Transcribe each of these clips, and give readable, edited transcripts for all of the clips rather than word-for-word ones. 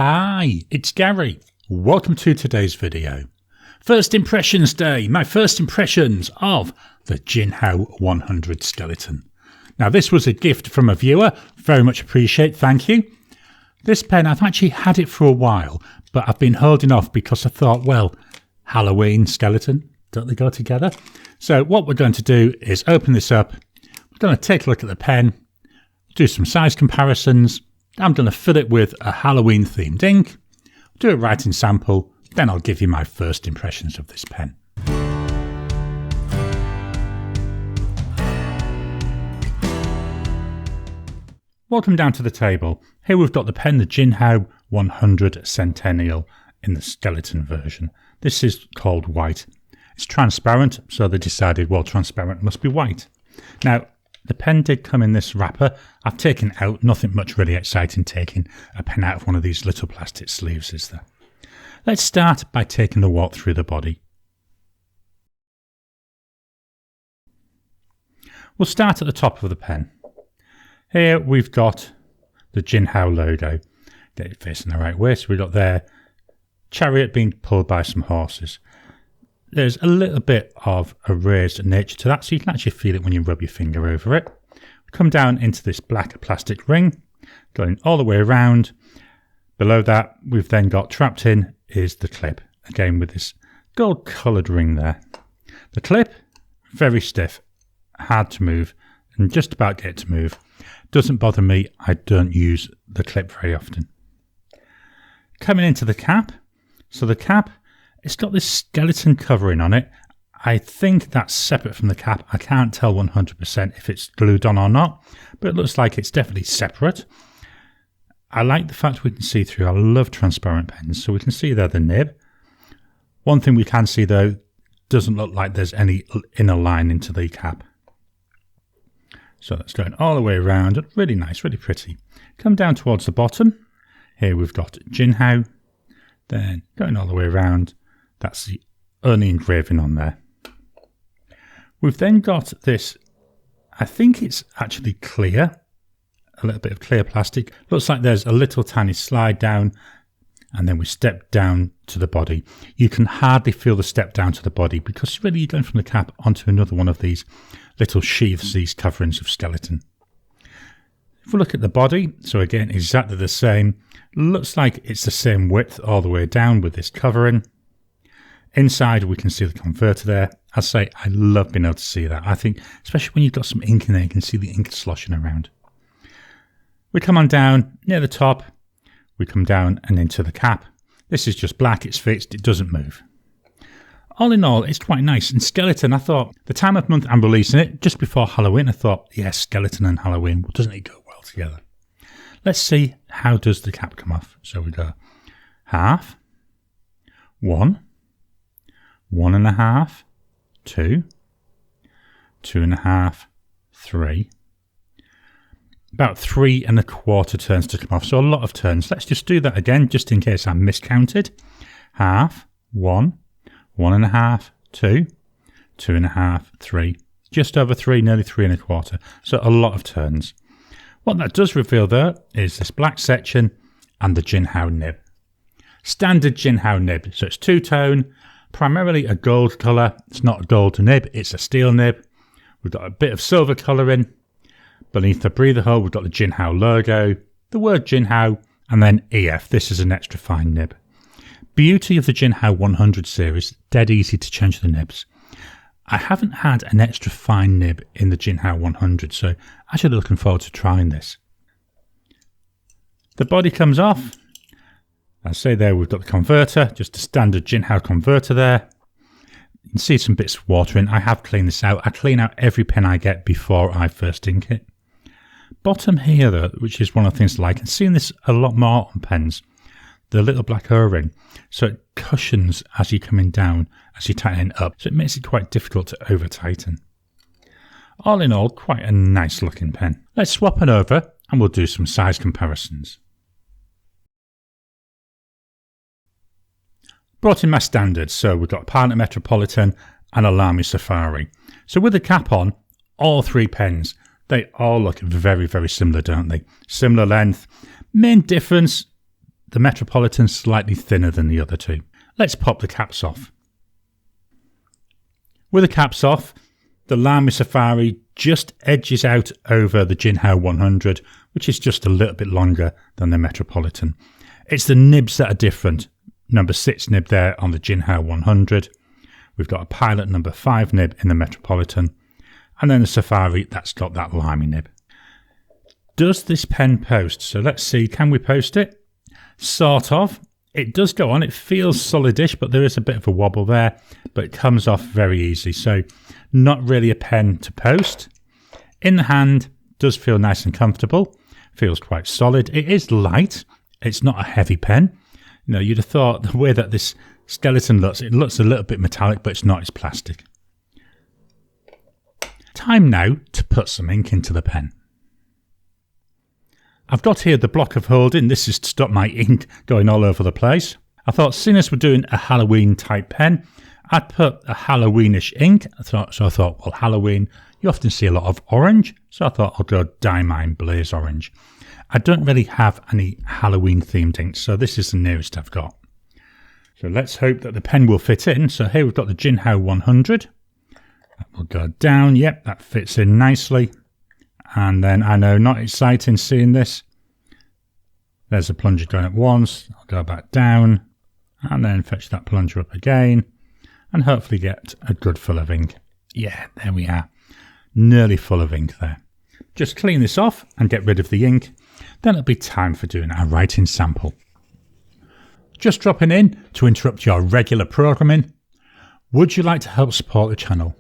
Hi, it's Gary. Welcome to today's video. First Impressions Day, my first impressions of the Jinhao 100 skeleton. Now this was a gift from a viewer, very much appreciate, thank you. This pen, I've actually had it for a while, but I've been holding off because I thought, well, Halloween skeleton, don't they go together? So what we're going to do is open this up, we're going to take a look at the pen, do some size comparisons. I'm going to fill it with a Halloween themed ink, do a writing sample, then I'll give you my first impressions of this pen. Welcome down to the table. Here we've got the pen, the Jinhao 100 Centennial in the skeleton version. This is called white. It's transparent, so they decided, well, transparent must be white. Now, the pen did come in this wrapper. I've taken it out, nothing much really exciting taking a pen out of one of these little plastic sleeves, is there? Let's start by taking a walk through the body. We'll start at the top of the pen. Here we've got the Jinhao logo. Get it facing the right way, so we've got their chariot being pulled by some horses. There's a little bit of a raised nature to that, so you can actually feel it when you rub your finger over it. We come down into this black plastic ring, going all the way around. Below that, we've then got trapped in is the clip, again with this gold coloured ring there. The clip, very stiff, hard to move, and just about get it to move. Doesn't bother me, I don't use the clip very often. Coming into the cap, so the cap, it's got this skeleton covering on it. I think that's separate from the cap. I can't tell 100% if it's glued on or not, but it looks like it's definitely separate. I like the fact we can see through. I love transparent pens, so we can see there the nib. One thing we can see though, doesn't look like there's any inner line into the cap. So that's going all the way around. Really nice, really pretty. Come down towards the bottom. Here we've got Jinhao. Then going all the way around. That's the only engraving on there. We've then got this, I think it's actually clear, a little bit of clear plastic. Looks like there's a little tiny slide down and then we step down to the body. You can hardly feel the step down to the body because really you're going from the cap onto another one of these little sheaths, these coverings of skeleton. If we look at the body, so again exactly the same, looks like it's the same width all the way down with this covering. Inside we can see the converter there. I say I love being able to see that. I think especially when you've got some ink in there, you can see the ink sloshing around. We come on down near the top, we come down and into the cap. This is just black, it's fixed, it doesn't move. All in all, it's quite nice. And skeleton, I thought, the time of month I'm releasing it, just before Halloween, I thought, yes, skeleton and Halloween, well, doesn't it go well together? Let's see how does the cap come off. So we go half, 1, 1.5, 2, 2.5, 3. About 3.25 turns to come off, so a lot of turns. Let's just do that again, just in case I miscounted. Half, 1, 1.5, 2, 2.5, 3. Just over 3, nearly 3.25. So a lot of turns. What that does reveal though is this black section and the Jinhao nib. Standard Jinhao nib. So it's two-tone, primarily a gold colour. It's not a gold nib, it's a steel nib. We've got a bit of silver colouring. Beneath the breather hole, we've got the Jinhao logo, the word Jinhao, and then EF. This is an extra fine nib. Beauty of the Jinhao 100 series, dead easy to change the nibs. I haven't had an extra fine nib in the Jinhao 100, so actually looking forward to trying this. The body comes off. I say there we've got the converter, just a standard Jinhao converter there. You can see some bits of water in. I have cleaned this out. I clean out every pen I get before I first ink it. Bottom here though, which is one of the things I like, and seeing this a lot more on pens, the little black O-ring, so it cushions as you're coming down, as you tighten it up, so it makes it quite difficult to over tighten. All in all, quite a nice looking pen. Let's swap it over and we'll do some size comparisons. Brought in my standards, so we've got Partner Metropolitan and a Lamy Safari. So with the cap on, all three pens, they all look very, very similar, don't they? Similar length. Main difference, the Metropolitan slightly thinner than the other two. Let's pop the caps off. With the caps off, the Lamy Safari just edges out over the Jinhao 100, which is just a little bit longer than the Metropolitan. It's the nibs that are different. Number 6 nib there on the Jinhao 100. We've got a Pilot number 5 nib in the Metropolitan. And then the Safari, that's got that Lamy nib. Does this pen post? So let's see, can we post it? Sort of. It does go on. It feels solidish, but there is a bit of a wobble there. But it comes off very easy. So not really a pen to post. In the hand, does feel nice and comfortable. Feels quite solid. It is light. It's not a heavy pen. You know, you'd have thought the way that this skeleton looks, it looks a little bit metallic, but it's not. It's plastic. Time now to put some ink into the pen. I've got here the block of holding. This is to stop my ink going all over the place. I thought, seeing as we're doing a Halloween type pen, I'd put a Halloweenish ink. So I thought, well, Halloween, you often see a lot of orange. So I thought I'll go Diamine Blaze Orange. I don't really have any Halloween themed inks, so this is the nearest I've got. So let's hope that the pen will fit in. So here we've got the Jinhao 100. That will go down. Yep, that fits in nicely. And then I know, not exciting seeing this. There's a plunger going up once. I'll go back down and then fetch that plunger up again and hopefully get a good full of ink. Yeah, there we are. Nearly full of ink there. Just clean this off and get rid of the ink. Then it'll be time for doing our writing sample. Just dropping in to interrupt your regular programming. Would you like to help support the channel?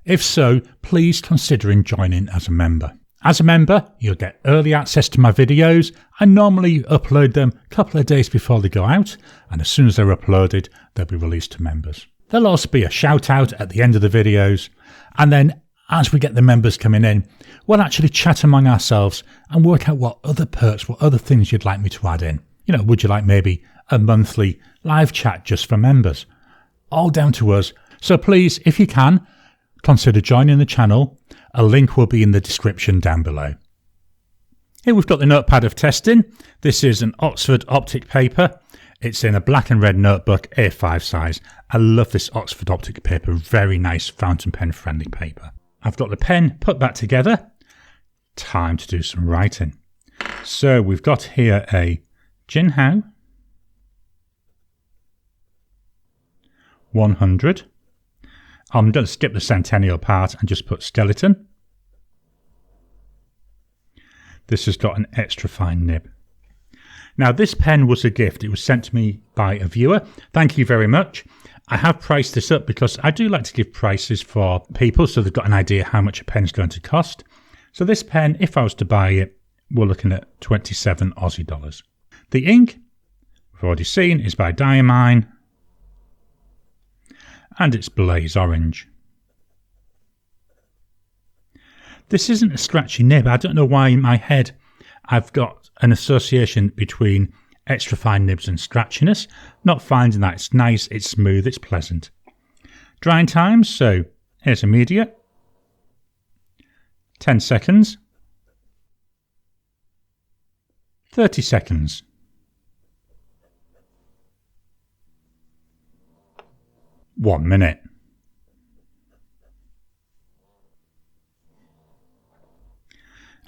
If so, please consider joining as a member. As a member, you'll get early access to my videos. I normally upload them a couple of days before they go out, and as soon as they're uploaded, they'll be released to members. There'll also be a shout out at the end of the videos, and then as we get the members coming in, we'll actually chat among ourselves and work out what other perks, what other things you'd like me to add in. You know, would you like maybe a monthly live chat just for members? All down to us. So please, if you can, consider joining the channel. A link will be in the description down below. Here we've got the notepad of testing. This is an Oxford Optic paper. It's in a black and red notebook, A5 size. I love this Oxford Optic paper. Very nice fountain pen friendly paper. I've got the pen put back together. Time to do some writing. So we've got here a Jinhao 100. I'm going to skip the Centennial part and just put skeleton. This has got an extra fine nib. Now this pen was a gift. It was sent to me by a viewer. Thank you very much. I have priced this up because I do like to give prices for people so they've got an idea how much a pen's going to cost. So this pen, if I was to buy it, we're looking at 27 Aussie dollars. The ink, we've already seen, is by Diamine. And it's Blaze Orange. This isn't a scratchy nib. I don't know why in my head I've got an association between extra fine nibs and scratchiness. Not finding that. It's nice, it's smooth, it's pleasant. Drying times, so here's immediate. 10 seconds. 30 seconds. 1 minute.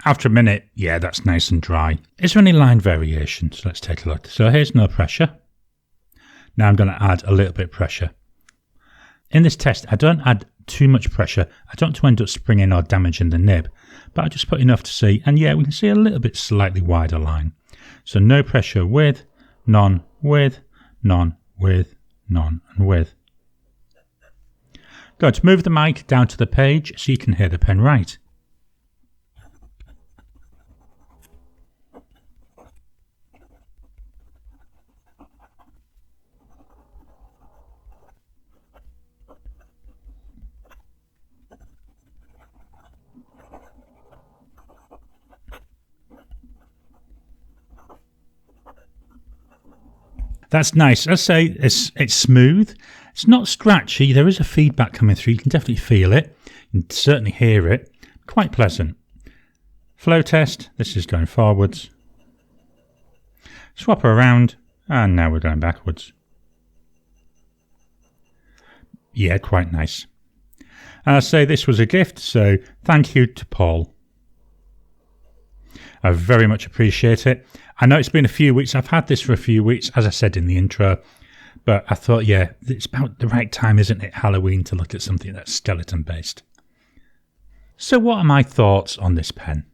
After a minute, yeah, that's nice and dry. Is there any line variations? Let's take a look. So here's no pressure. Now I'm going to add a little bit of pressure. In this test, I don't add too much pressure. I don't want to end up springing or damaging the nib, but I just put enough to see. And yeah, we can see a little bit slightly wider line. So no pressure with, none with, none with, none and with. Going to move the mic down to the page so you can hear the pen write. That's nice. I'd say it's smooth. It's not scratchy. There is a feedback coming through. You can definitely feel it. You can certainly hear it. Quite pleasant. Flow test. This is going forwards. Swap her around. And now we're going backwards. Yeah, quite nice. I say this was a gift, so thank you to Paul. I very much appreciate it. I know it's been a few weeks. I've had this for a few weeks, as I said in the intro. But I thought, yeah, it's about the right time, isn't it, Halloween, to look at something that's skeleton-based. So what are my thoughts on this pen?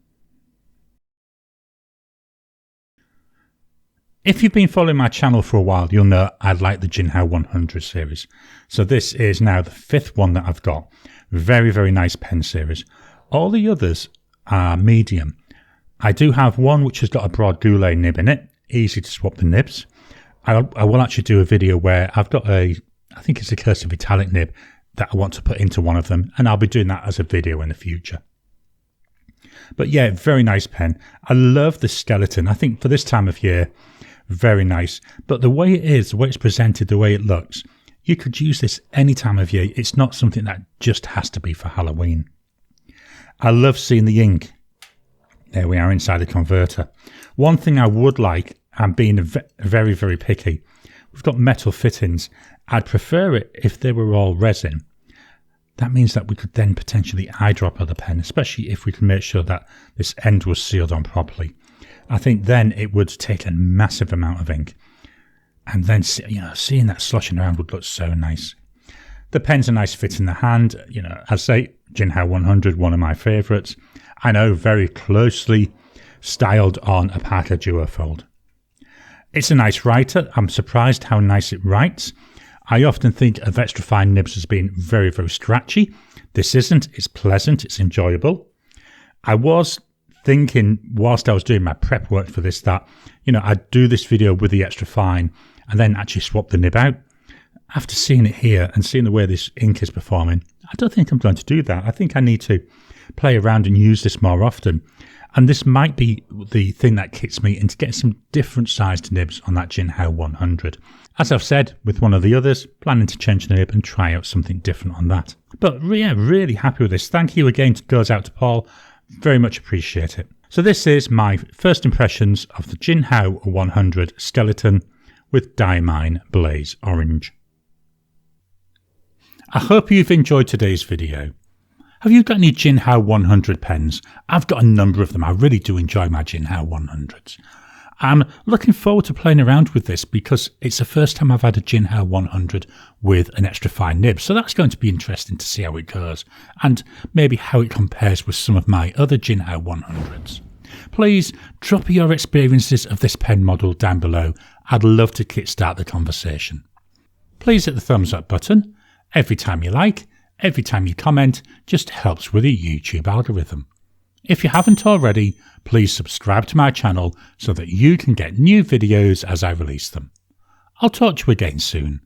If you've been following my channel for a while, you'll know I like the Jinhao 100 series. So this is now the 5th one that I've got. Very, very nice pen series. All the others are medium. I do have one which has got a broad goulet nib in it. Easy to swap the nibs. I will actually do a video where I've got I think it's a cursive italic nib that I want to put into one of them, and I'll be doing that as a video in the future. But yeah, very nice pen. I love the skeleton. I think for this time of year, very nice. But the way it is, the way it's presented, the way it looks, you could use this any time of year. It's not something that just has to be for Halloween. I love seeing the ink. There we are inside the converter. One thing I would like, and being very, very picky, we've got metal fittings. I'd prefer it if they were all resin. That means that we could then potentially eyedropper the pen, especially if we can make sure that this end was sealed on properly. I think then it would take a massive amount of ink. And then, seeing that sloshing around would look so nice. The pen's a nice fit in the hand. I say Jinhao 100, one of my favourites. I know, very closely styled on a Parker Duofold. It's a nice writer. I'm surprised how nice it writes. I often think of extra fine nibs as being very, very scratchy. This isn't. It's pleasant. It's enjoyable. I was thinking whilst I was doing my prep work for this that, I'd do this video with the extra fine and then actually swap the nib out. After seeing it here and seeing the way this ink is performing, I don't think I'm going to do that. I think I need to play around and use this more often. And this might be the thing that kicks me into getting some different sized nibs on that Jinhao 100. As I've said with one of the others, planning to change the nib and try out something different on that. But yeah, really happy with this. Thank you again, goes out to Paul. Very much appreciate it. So this is my first impressions of the Jinhao 100 skeleton with Diamine Blaze Orange. I hope you've enjoyed today's video. Have you got any Jinhao 100 pens? I've got a number of them. I really do enjoy my Jinhao 100s. I'm looking forward to playing around with this because it's the first time I've had a Jinhao 100 with an extra fine nib. So that's going to be interesting to see how it goes and maybe how it compares with some of my other Jinhao 100s. Please drop your experiences of this pen model down below. I'd love to kickstart the conversation. Please hit the thumbs up button. Every time you like, every time you comment, just helps with the YouTube algorithm. If you haven't already, please subscribe to my channel so that you can get new videos as I release them. I'll talk to you again soon.